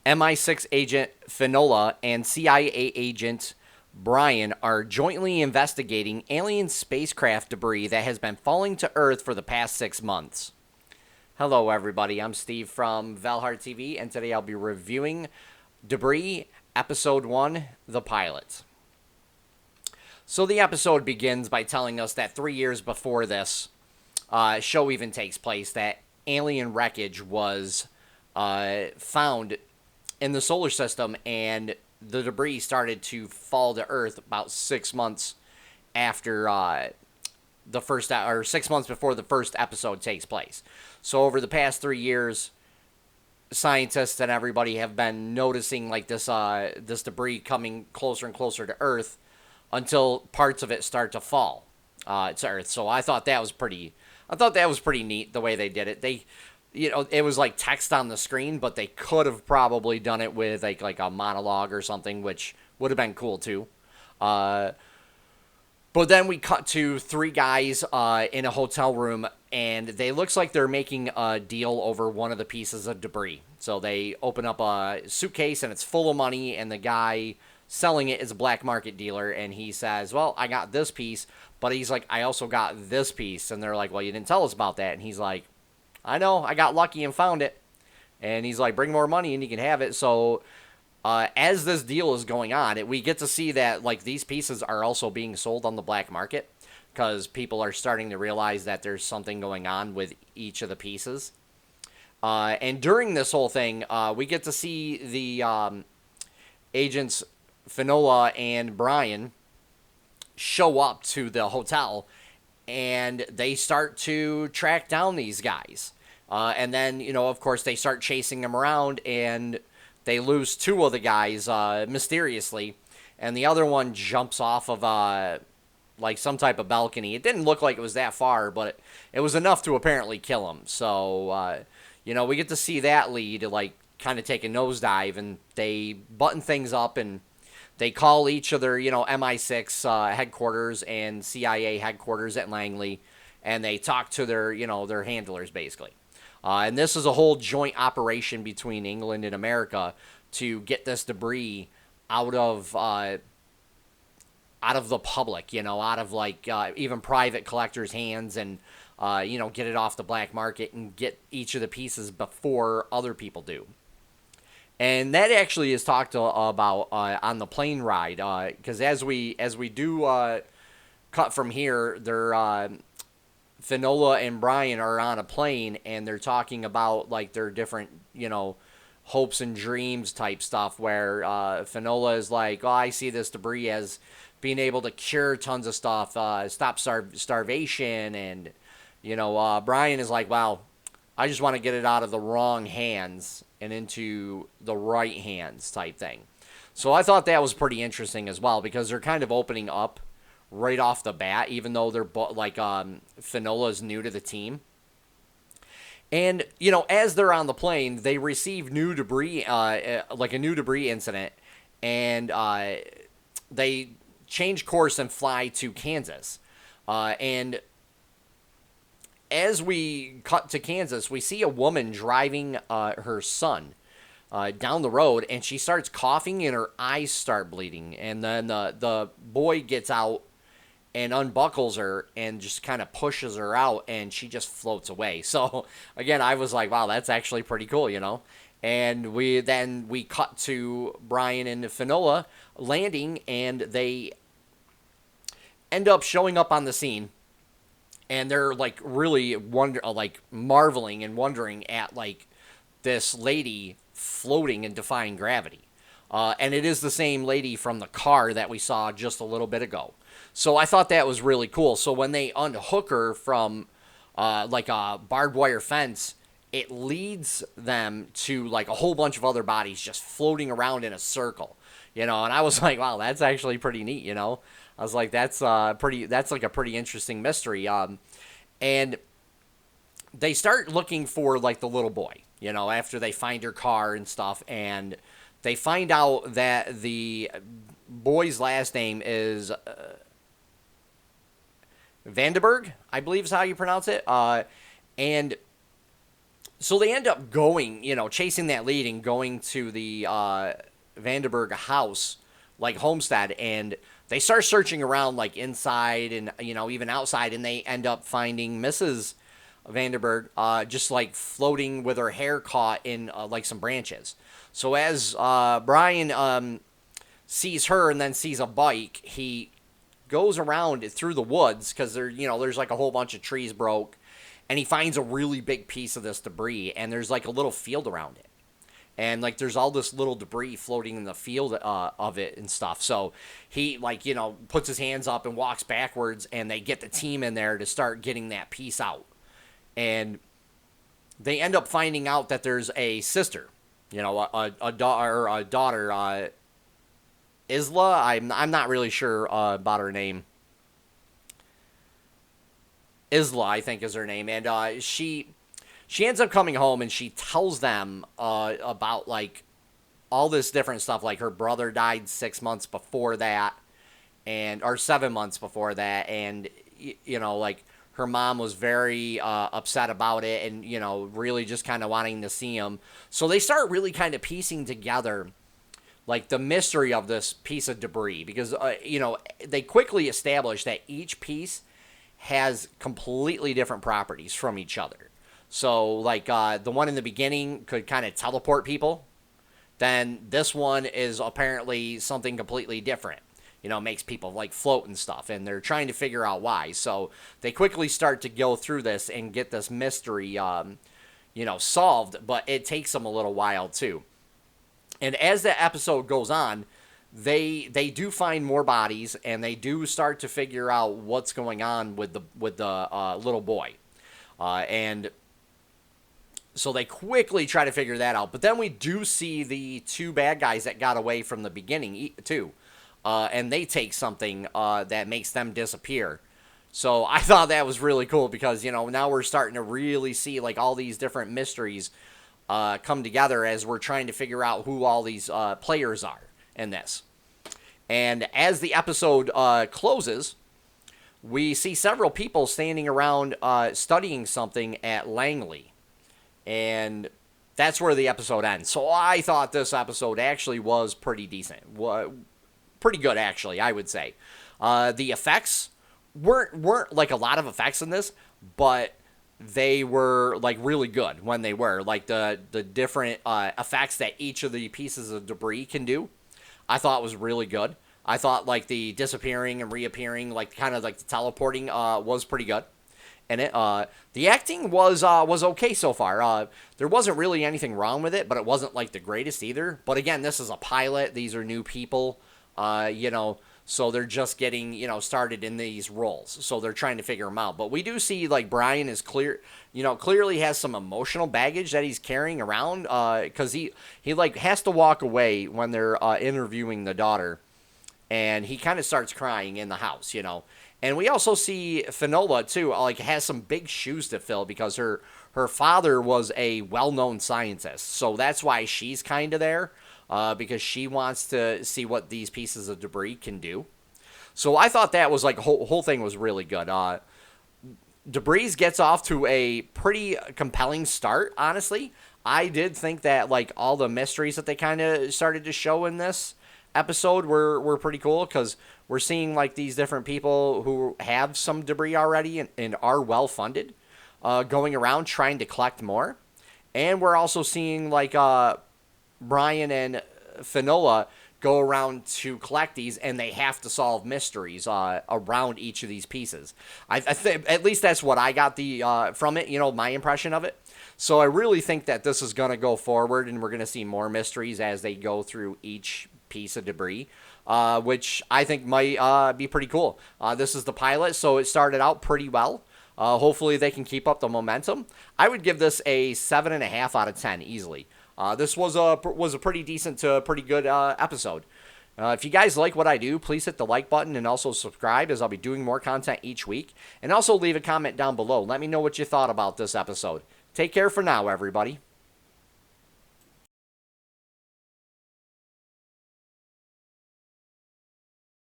MI6 agent Finola and CIA agent Bryan are jointly investigating alien spacecraft debris that has been falling to Earth for the past 6 months. Hello, everybody. I'm Steve from VALHARTV, and today I'll be reviewing Debris, Episode 1, The Pilot. So the episode begins by telling us that 3 years before this show even takes place, that alien wreckage was found in the solar system, and the debris started to fall to Earth about 6 months after the first, or 6 months before the first episode takes place. So over the past 3 years, scientists and everybody have been noticing like this debris coming closer and closer to Earth until parts of it start to fall to Earth. So I thought that was pretty neat the way they did it. They, it was like text on the screen, but they could have probably done it with like a monologue or something, which would have been cool too. But then we cut to three guys in a hotel room, and they looks like they're making a deal over one of the pieces of debris. So they open up a suitcase, and it's full of money, and the guy selling it is a black market dealer, and he says, well, I got this piece, but he's like, I also got this piece. And they're like, well, you didn't tell us about that. And he's like, I know, I got lucky and found it. And he's like, bring more money and you can have it. So as this deal is going on, we get to see that like these pieces are also being sold on the black market, because people are starting to realize that there's something going on with each of the pieces. And during this whole thing, we get to see the agents Finola and Bryan show up to the hotel, and they start to track down these guys. And then, of course, they start chasing them around, and they lose two of the guys mysteriously, and the other one jumps off of like some type of balcony. It didn't look like it was that far, but it was enough to apparently kill him. So, we get to see that lead like kind of take a nosedive, and they button things up, and they call each of their, MI6 headquarters and CIA headquarters at Langley, and they talk to their, their handlers, basically. And this is a whole joint operation between England and America to get this debris out of the public, out of like even private collectors' hands, and get it off the black market and get each of the pieces before other people do. And that actually is talked about on the plane ride, because as we do cut from here, they're Finola and Bryan are on a plane, and they're talking about like their different hopes and dreams type stuff. Where Finola is like, oh, I see this debris as being able to cure tons of stuff, stop starvation, and Bryan is like, well, I just want to get it out of the wrong hands and into the right hands type thing. So I thought that was pretty interesting as well, because they're kind of opening up right off the bat, even though they're like Finola's new to the team. And, as they're on the plane, they receive new debris, like a new debris incident, and they change course and fly to Kansas. And as we cut to Kansas, we see a woman driving her son down the road, and she starts coughing and her eyes start bleeding. And then the boy gets out and unbuckles her and just kind of pushes her out, and she just floats away. So, again, I was like, wow, that's actually pretty cool, And we cut to Bryan and Finola landing, and they end up showing up on the scene. And they're like really marveling and wondering at like this lady floating and defying gravity. And it is the same lady from the car that we saw just a little bit ago. So I thought that was really cool. So when they unhook her from like a barbed wire fence, it leads them to like a whole bunch of other bodies just floating around in a circle. And I was like, wow, that's actually pretty neat. I was like, that's like a pretty interesting mystery. And they start looking for like the little boy, after they find her car and stuff, and they find out that the boy's last name is Vandenberg, I believe is how you pronounce it. And So they end up going, chasing that lead and going to the Vandenberg house, like homestead, and they start searching around, like inside and even outside, and they end up finding Mrs. Vandenberg just like floating with her hair caught in like some branches. So as Bryan sees her and then sees a bike, he goes around through the woods because there's like a whole bunch of trees broke, and he finds a really big piece of this debris, and there's like a little field around it, and like there's all this little debris floating in the field of it and stuff. So he puts his hands up and walks backwards, and they get the team in there to start getting that piece out, and they end up finding out that there's a sister, a daughter, Isla. I'm not really sure about her name. Isla, I think, is her name, and she ends up coming home, and she tells them about like all this different stuff. Like her brother died 6 months before that, or 7 months before that, and like her mom was very upset about it, and really just kind of wanting to see him. So they start really kind of piecing together like the mystery of this piece of debris, because they quickly establish that each piece has completely different properties from each other. So like the one in the beginning could kind of teleport people, then this one is apparently something completely different. Makes people like float and stuff, and they're trying to figure out why. So they quickly start to go through this and get this mystery solved, but it takes them a little while too. And as the episode goes on, they do find more bodies, and they do start to figure out what's going on with the little boy, and so they quickly try to figure that out. But then we do see the two bad guys that got away from the beginning too, and they take something that makes them disappear. So I thought that was really cool because now we're starting to really see like all these different mysteries come together as we're trying to figure out who all these players are in this. And as the episode closes, we see several people standing around studying something at Langley. And that's where the episode ends. So I thought this episode actually was pretty decent. Pretty good, actually, I would say. The effects weren't like a lot of effects in this, but they were like really good when they were. Like the different effects that each of the pieces of debris can do, I thought was really good. I thought like the disappearing and reappearing, like kind of like the teleporting, was pretty good. And the acting was okay so far. There wasn't really anything wrong with it, but it wasn't like the greatest either. But again, this is a pilot. These are new people, so they're just getting, started in these roles. So they're trying to figure them out. But we do see like Bryan is clearly has some emotional baggage that he's carrying around, because he like has to walk away when they're interviewing the daughter, and he kind of starts crying in the house, And we also see Finola too, like has some big shoes to fill because her father was a well-known scientist. So that's why she's kind of there, because she wants to see what these pieces of debris can do. So I thought that was like whole thing was really good. Debris gets off to a pretty compelling start, honestly. I did think that like all the mysteries that they kind of started to show in this episode were pretty cool, because we're seeing like these different people who have some debris already and are well funded, going around trying to collect more. And we're also seeing like Bryan and Finola go around to collect these, and they have to solve mysteries around each of these pieces. I think at least that's what I got from it, my impression of it. So I really think that this is going to go forward, and we're going to see more mysteries as they go through each piece of debris, which I think might be pretty cool. This is the pilot, so it started out pretty well. Hopefully they can keep up the momentum. I would give this a 7.5 out of 10 easily. This was a pretty decent to pretty good episode. If you guys like what I do, please hit the like button and also subscribe, as I'll be doing more content each week. And also leave a comment down below. Let me know what you thought about this episode. Take care for now, everybody.